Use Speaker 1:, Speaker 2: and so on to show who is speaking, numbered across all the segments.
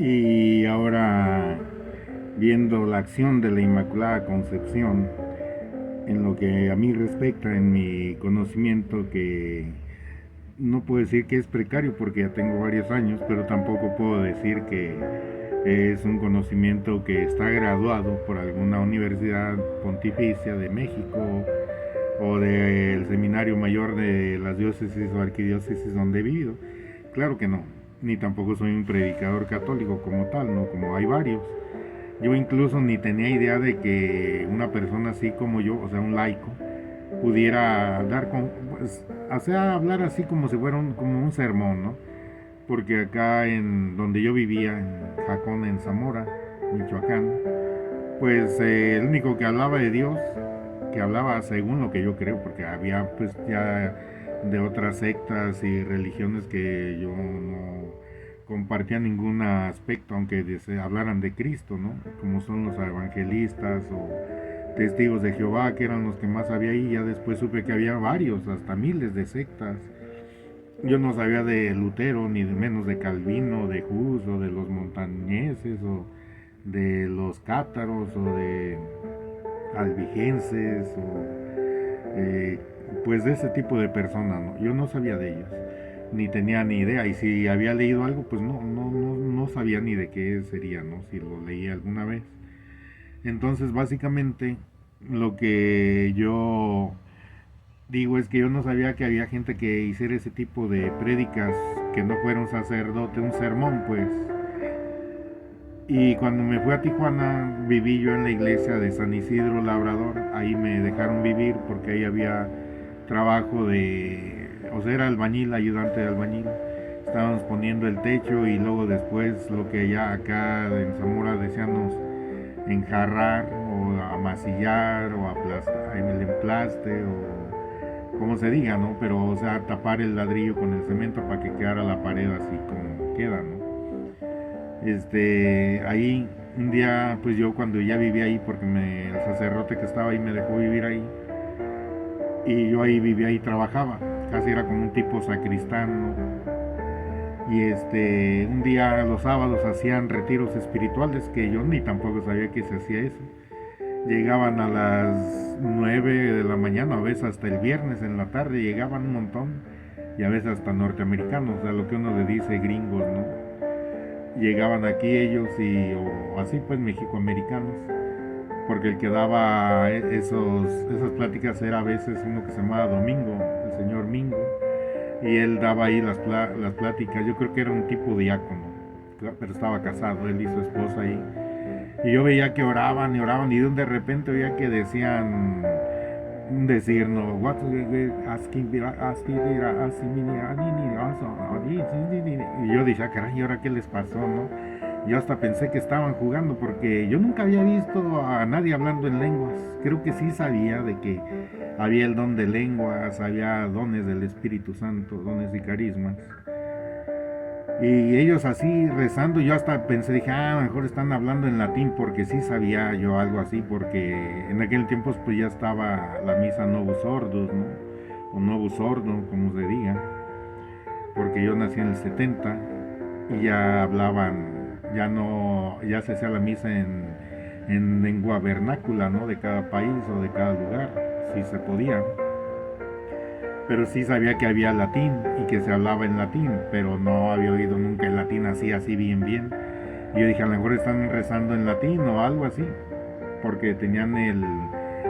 Speaker 1: Y ahora, viendo la acción de la Inmaculada Concepción, en lo que a mí respecta, en mi conocimiento, que no puedo decir que es precario porque ya tengo varios años, pero tampoco puedo decir que es un conocimiento que está graduado por alguna universidad pontificia de México o del seminario mayor de las diócesis o arquidiócesis donde he vivido. Claro que no, ni tampoco soy un predicador católico como tal, no como hay varios. Yo incluso ni tenía idea de que una persona así como yo, o sea, un laico, pudiera dar con, pues, o sea, hablar así como si fuera como un sermón, ¿no? Porque acá en donde yo vivía, en Jacón, en Zamora, Michoacán, pues el único que hablaba de Dios, que hablaba según lo que yo creo, porque había pues ya de otras sectas y religiones que yo no compartía ningún aspecto, aunque hablaran de Cristo, ¿no? Como son los evangelistas o testigos de Jehová, que eran los que más había ahí. Ya después supe que había varios, hasta miles de sectas. Yo no sabía de Lutero, ni de menos de Calvino, de Hus, o de los montañeses, o de los cátaros, o de albigenses, o pues de ese tipo de personas, ¿no? Yo no sabía de ellos, ni tenía ni idea, y si había leído algo, pues no sabía ni de qué sería, ¿no? Si lo leí alguna vez. Entonces, básicamente, lo que yo digo es que yo no sabía que había gente que hiciera ese tipo de prédicas, que no fuera un sacerdote, un sermón, pues. Y cuando me fui a Tijuana, viví yo en la iglesia de San Isidro Labrador. Ahí me dejaron vivir porque ahí había trabajo de, o sea, era albañil, ayudante de albañil. Estábamos poniendo el techo y luego después lo que ya acá en Zamora decíamos enjarrar o amasillar o aplastar en el emplaste o como se diga, ¿no? Pero, o sea, tapar el ladrillo con el cemento para que quedara la pared así como queda, ¿no? Ahí un día, pues yo cuando ya vivía ahí, porque el sacerdote que estaba ahí me dejó vivir ahí, y yo ahí vivía y trabajaba, casi era como un tipo sacristán, ¿no? Y un día los sábados hacían retiros espirituales que yo ni tampoco sabía que se hacía eso. Llegaban a las 9 de la mañana, a veces hasta el viernes en la tarde llegaban un montón, y a veces hasta norteamericanos, a lo que uno le dice gringos, ¿no? Llegaban aquí ellos o así pues mexicoamericanos, porque el que daba esas pláticas era a veces uno que se llamaba Domingo, el señor Mingo, y él daba ahí las pláticas. Yo creo que era un tipo diácono, pero estaba casado, él y su esposa ahí. Y yo veía que oraban y oraban, y de repente veía que decían un decir, no, what y yo dije, ah, caray, ¿y ahora qué les pasó, no? Yo hasta pensé que estaban jugando porque yo nunca había visto a nadie hablando en lenguas. Creo que sí sabía de que había el don de lenguas, había dones del Espíritu Santo, dones y carismas. Y ellos así rezando, yo hasta pensé, dije, ah, a lo mejor están hablando en latín, porque sí sabía yo algo así, porque en aquel tiempo pues ya estaba la misa Novus Ordo, ¿no? O Novus Ordo, como se diga, porque yo nací en el 70 y ya hablaban, ya no, ya se hacía la misa en lengua vernácula, ¿no? De cada país o de cada lugar, si se podía. Pero sí sabía que había latín y que se hablaba en latín, pero no había oído nunca el latín así bien, bien. Y yo dije, a lo mejor están rezando en latín o algo así, porque tenían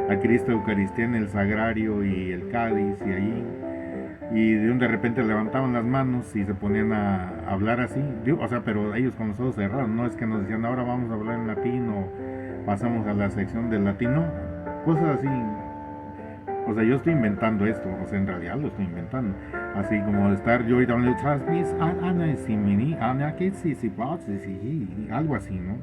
Speaker 1: a Cristo Eucaristía en el sagrario y el cádiz y ahí. Y de repente levantaban las manos y se ponían a hablar así. O sea, pero ellos con los ojos cerrados, no es que nos decían, ahora vamos a hablar en latín o pasamos a la sección del latín, no. Cosas así. O sea, yo estoy inventando esto, o sea, en realidad lo estoy inventando. Así como estar yo y también algo así, ¿no?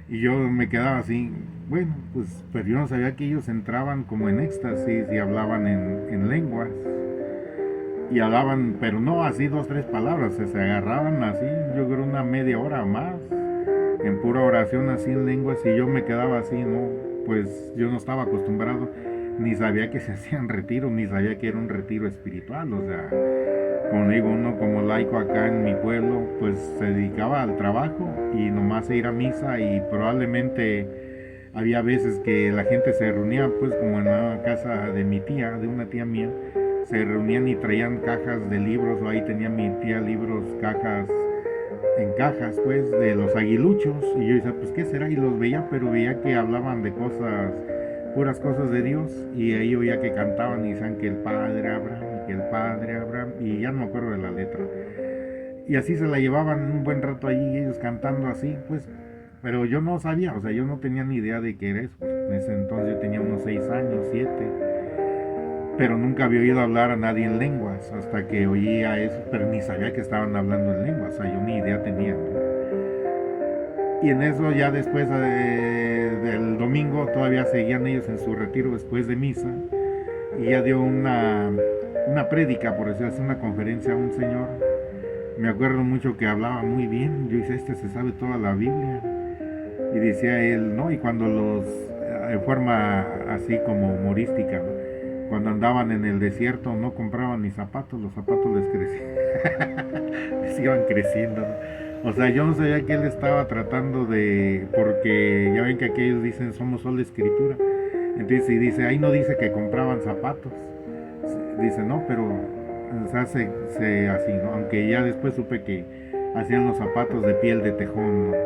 Speaker 1: Y yo me quedaba así, bueno, pues, pero yo no sabía que ellos entraban como en éxtasis y hablaban en lenguas. Y hablaban, pero no así dos, tres palabras, se agarraban así, yo creo una media hora más, en pura oración así en lenguas, y yo me quedaba así, ¿no? Pues yo no estaba acostumbrado, ni sabía que se hacían retiros, ni sabía que era un retiro espiritual, o sea, como digo, uno como laico acá en mi pueblo, pues se dedicaba al trabajo y nomás a ir a misa, y probablemente había veces que la gente se reunía, pues como en la casa de mi tía, de una tía mía, se reunían y traían cajas de libros, o ahí tenía mi tía libros, cajas, en cajas, pues, de los aguiluchos, y yo decía, pues, ¿qué será? Y los veía, pero veía que hablaban de cosas, puras cosas de Dios, y ahí oía que cantaban y decían que el Padre Abraham, y que el Padre Abraham, y ya no me acuerdo de la letra. Y así se la llevaban un buen rato allí, ellos cantando así, pues, pero yo no sabía, o sea, yo no tenía ni idea de qué era eso. En ese entonces yo tenía unos 6 años, 7, pero nunca había oído hablar a nadie en lenguas hasta que oía eso, pero ni sabía que estaban hablando en lenguas, o sea, yo ni idea tenía, ¿no? Y en eso ya después del domingo todavía seguían ellos en su retiro después de misa, y ya dio una prédica, por decirlo así, una conferencia a un señor. Me acuerdo mucho que hablaba muy bien, yo dije, este se sabe toda la Biblia. Y decía él, ¿no? Y cuando de forma así como humorística, ¿no? Cuando andaban en el desierto no compraban ni zapatos, los zapatos les crecían, les iban creciendo, ¿no? O sea, yo no sabía que él estaba tratando de, porque ya ven que aquellos dicen somos solo escritura. Entonces, si dice, ahí no dice que compraban zapatos, dice, no, pero se hace así, ¿no? Aunque ya después supe que hacían los zapatos de piel de tejón, ¿no?